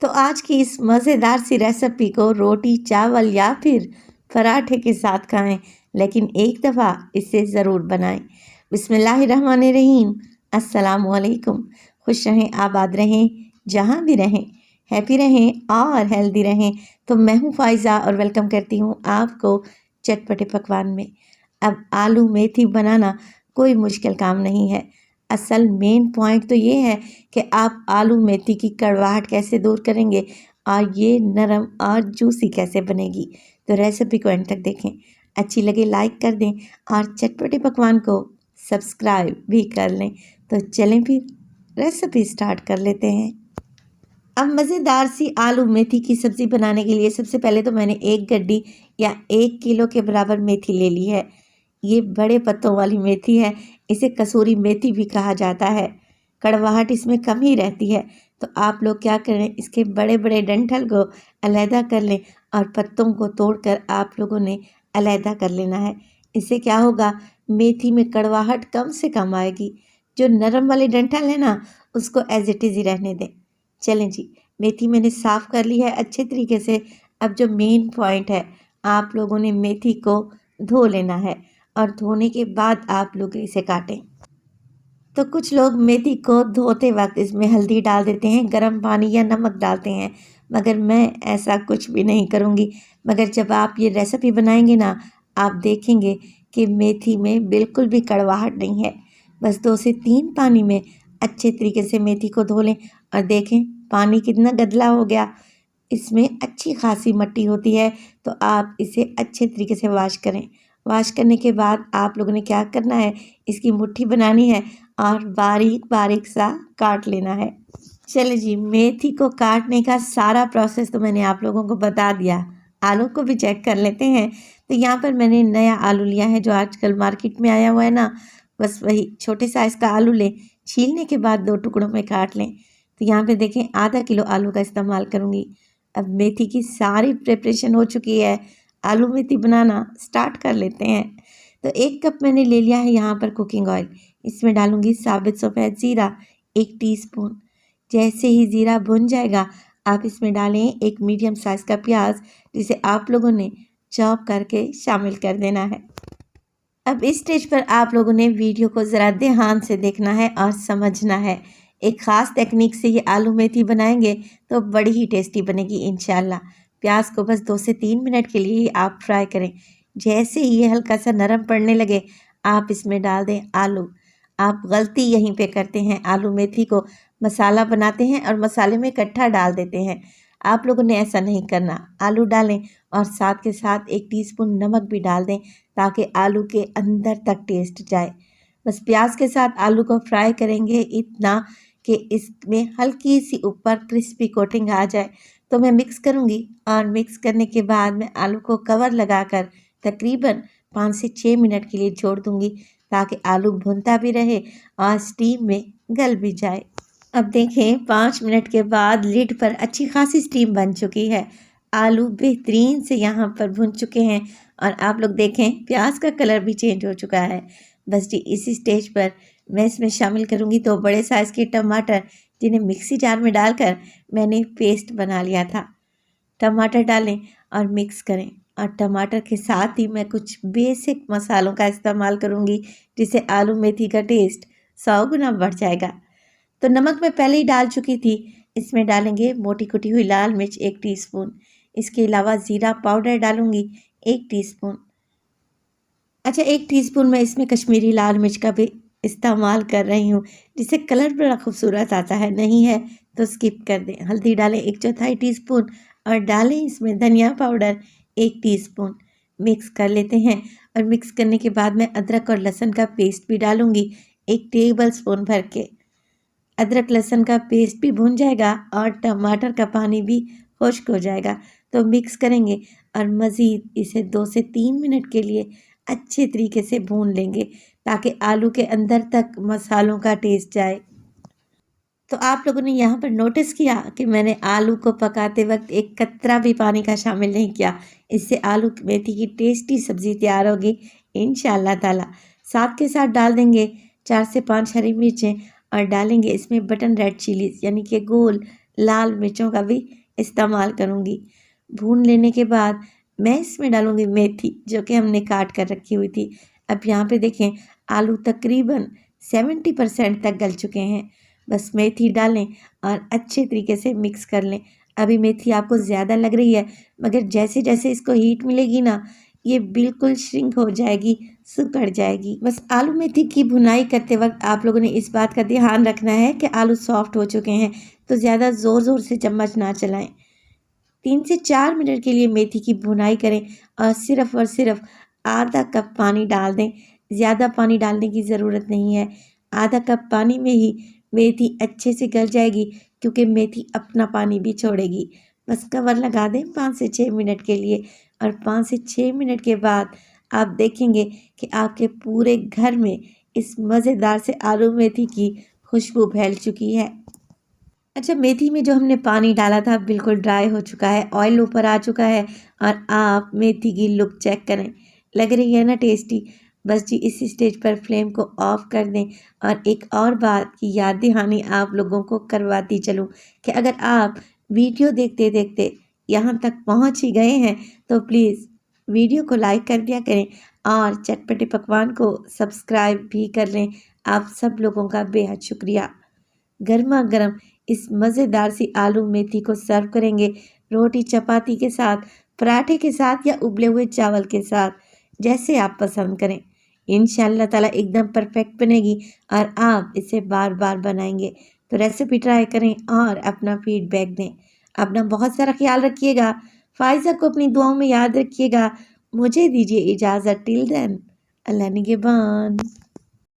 तो आज की इस मज़ेदार सी रेसिपी को रोटी, चावल या फिर पराठे के साथ खाएं, लेकिन एक दफ़ा इसे ज़रूर बनाएं। बिस्मिल्लाहिर्रहमानिर्रहीम। अस्सलाम वालेकुम। खुश रहें, आबाद रहें, जहाँ भी रहें, हैप्पी रहें और हेल्दी रहें। तो मैं हूँ फ़ाइज़ा और वेलकम करती हूँ आपको चटपटे पकवान में। अब आलू मेथी बनाना कोई मुश्किल काम नहीं है। असल मेन पॉइंट तो ये है कि आप आलू मेथी की कड़वाहट कैसे दूर करेंगे और ये नरम और जूसी कैसे बनेगी। तो रेसिपी को एंड तक देखें, अच्छी लगे लाइक कर दें और चटपटे पकवान को सब्सक्राइब भी कर लें। तो चलें फिर रेसिपी स्टार्ट कर लेते हैं। अब मज़ेदार सी आलू मेथी की सब्ज़ी बनाने के लिए सबसे पहले तो मैंने एक गड्डी या 1 किलो के बराबर मेथी ले ली है। ये बड़े पत्तों वाली मेथी है, इसे कसूरी मेथी भी कहा जाता है। कड़वाहट इसमें कम ही रहती है। तो आप लोग क्या करें, इसके बड़े बड़े डंठल को अलहदा कर लें और पत्तों को तोड़कर आप लोगों ने अलहदा कर लेना है। इससे क्या होगा, मेथी में कड़वाहट कम से कम आएगी। जो नरम वाले डंठल है ना, उसको एज इट इज़ ही रहने दें। चलें जी, मेथी मैंने साफ़ कर ली है अच्छे तरीके से। अब जो मेन पॉइंट है, आप लोगों ने मेथी को धो लेना है और धोने के बाद आप लोग इसे काटें। तो कुछ लोग मेथी को धोते वक्त इसमें हल्दी डाल देते हैं, गर्म पानी या नमक डालते हैं, मगर मैं ऐसा कुछ भी नहीं करूँगी। मगर जब आप ये रेसिपी बनाएंगे ना, आप देखेंगे कि मेथी में बिल्कुल भी कड़वाहट नहीं है। बस 2 से 3 पानी में अच्छे तरीके से मेथी को धो लें और देखें पानी कितना गदला हो गया। इसमें अच्छी खासी मिट्टी होती है, तो आप इसे अच्छे तरीके से वॉश करें। वॉश करने के बाद आप लोगों ने क्या करना है, इसकी मुट्ठी बनानी है और बारीक बारीक सा काट लेना है। चलिए जी, मेथी को काटने का सारा प्रोसेस तो मैंने आप लोगों को बता दिया। आलू को भी चेक कर लेते हैं। तो यहाँ पर मैंने नया आलू लिया है, जो आजकल मार्केट में आया हुआ है ना, बस वही छोटे साइज़ का आलू लें। छीलने के बाद 2 टुकड़ों में काट लें। तो यहाँ पे देखें, आधा किलो आलू का इस्तेमाल करूँगी। अब मेथी की सारी प्रिपरेशन हो चुकी है, आलू मेथी बनाना स्टार्ट कर लेते हैं। तो 1 कप मैंने ले लिया है यहाँ पर कुकिंग ऑयल। इसमें डालूंगी साबित सफ़ेद ज़ीरा 1 टीस्पून। जैसे ही ज़ीरा भुन जाएगा, आप इसमें डालें 1 मीडियम साइज़ का प्याज, जिसे आप लोगों ने चॉप करके शामिल कर देना है। अब इस स्टेज पर आप लोगों ने वीडियो को ज़रा ध्यान से देखना है और समझना है। एक ख़ास टेक्निक से ये आलू मेथी बनाएंगे तो बड़ी ही टेस्टी बनेगी इंशाल्लाह। प्याज को बस 2 से 3 मिनट के लिए ही आप फ्राई करें। जैसे ही ये हल्का सा नरम पड़ने लगे, आप इसमें डाल दें आलू। आप गलती यहीं पे करते हैं, आलू मेथी को मसाला बनाते हैं और मसाले में इकट्ठा डाल देते हैं। आप लोगों ने ऐसा नहीं करना। आलू डालें और साथ के साथ 1 टीस्पून नमक भी डाल दें, ताकि आलू के अंदर तक टेस्ट जाए। बस प्याज के साथ आलू को फ्राई करेंगे इतना कि इसमें हल्की सी ऊपर क्रिस्पी कोटिंग आ जाए। तो मैं मिक्स करूँगी और मिक्स करने के बाद मैं आलू को कवर लगाकर तकरीबन 5 से 6 मिनट के लिए छोड़ दूँगी, ताकि आलू भुनता भी रहे और स्टीम में गल भी जाए। अब देखें, 5 मिनट के बाद लिड पर अच्छी खासी स्टीम बन चुकी है। आलू बेहतरीन से यहाँ पर भुन चुके हैं और आप लोग देखें प्याज का कलर भी चेंज हो चुका है। बस जी, इसी स्टेज पर मैं इसमें शामिल करूँगी 2 बड़े साइज़ के टमाटर, जिन्हें मिक्सी जार में डालकर मैंने पेस्ट बना लिया था। टमाटर डालें और मिक्स करें, और टमाटर के साथ ही मैं कुछ बेसिक मसालों का इस्तेमाल करूँगी, जिससे आलू मेथी का टेस्ट 100 गुना बढ़ जाएगा। तो नमक मैं पहले ही डाल चुकी थी। इसमें डालेंगे मोटी कुटी हुई लाल मिर्च 1 टीस्पून। इसके अलावा ज़ीरा पाउडर डालूंगी 1 टीस्पून। अच्छा, 1 टीस्पून मैं इसमें कश्मीरी लाल मिर्च का भी इस्तेमाल कर रही हूँ, जिससे कलर बड़ा खूबसूरत आता है। नहीं है तो स्किप कर दें। हल्दी डालें 1/4 टीस्पून और डालें इसमें धनिया पाउडर 1 टीस्पून। मिक्स कर लेते हैं और मिक्स करने के बाद मैं अदरक और लहसुन का पेस्ट भी डालूंगी 1 टेबल स्पून भर के। अदरक लहसुन का पेस्ट भी भुन जाएगा और टमाटर का पानी भी खुश्क हो जाएगा। तो मिक्स करेंगे और मज़ीद इसे 2 से 3 मिनट के लिए अच्छे तरीके से भून लेंगे, ताकि आलू के अंदर तक मसालों का टेस्ट जाए। तो आप लोगों ने यहाँ पर नोटिस किया कि मैंने आलू को पकाते वक्त एक कतरा भी पानी का शामिल नहीं किया। इससे आलू मेथी की टेस्टी सब्ज़ी तैयार होगी इंशाअल्लाह ताला। साथ के साथ डाल देंगे 4 से 5 हरी मिर्चें और डालेंगे इसमें बटन रेड चिलीज़, यानी कि गोल लाल मिर्चों का भी इस्तेमाल करूँगी। भून लेने के बाद मैं इसमें डालूँगी मेथी जो कि हमने काट कर रखी हुई थी। अब यहाँ पे देखें आलू तकरीबन 70% तक गल चुके हैं। बस मेथी डालें और अच्छे तरीके से मिक्स कर लें। अभी मेथी आपको ज़्यादा लग रही है, मगर जैसे जैसे इसको हीट मिलेगी ना, ये बिल्कुल श्रिंक हो जाएगी, सिकुड़ जाएगी। बस आलू मेथी की भुनाई करते वक्त आप लोगों ने इस बात का ध्यान रखना है कि आलू सॉफ्ट हो चुके हैं, तो ज़्यादा ज़ोर ज़ोर से चम्मच ना चलाएं। 3 से 4 मिनट के लिए मेथी की भुनाई करें और सिर्फ आधा कप पानी डाल दें। ज़्यादा पानी डालने की ज़रूरत नहीं है। आधा कप पानी में ही मेथी अच्छे से गल जाएगी, क्योंकि मेथी अपना पानी भी छोड़ेगी। बस कवर लगा दें 5 से 6 मिनट के लिए और 5 से 6 मिनट के बाद आप देखेंगे कि आपके पूरे घर में इस मज़ेदार से आलू मेथी की खुशबू फैल चुकी है। अच्छा, मेथी में जो हमने पानी डाला था बिल्कुल ड्राई हो चुका है, ऑयल ऊपर आ चुका है और आप मेथी की लुक चेक करें, लग रही है ना टेस्टी। बस जी इस स्टेज पर फ्लेम को ऑफ कर दें। और एक और बात की याद दहानी आप लोगों को करवाती चलूं कि अगर आप वीडियो देखते देखते यहाँ तक पहुँच ही गए हैं तो प्लीज़ वीडियो को लाइक कर दिया करें और चटपटे पकवान को सब्सक्राइब भी कर लें। आप सब लोगों का बेहद शुक्रिया। गर्मा गर्म इस मज़ेदार सी आलू मेथी को सर्व करेंगे रोटी चपाती के साथ, पराठे के साथ या उबले हुए चावल के साथ, जैसे आप पसंद करें। इंशाअल्लाह ताला एकदम परफेक्ट बनेगी और आप इसे बार बार बनाएंगे। तो रेसिपी ट्राई करें और अपना फीडबैक दें। अपना बहुत सारा ख्याल रखिएगा। फ़ाइज़ा को अपनी दुआओं में याद रखिएगा। मुझे दीजिए इजाज़त। टिल देन, अल्लाह निगहबान।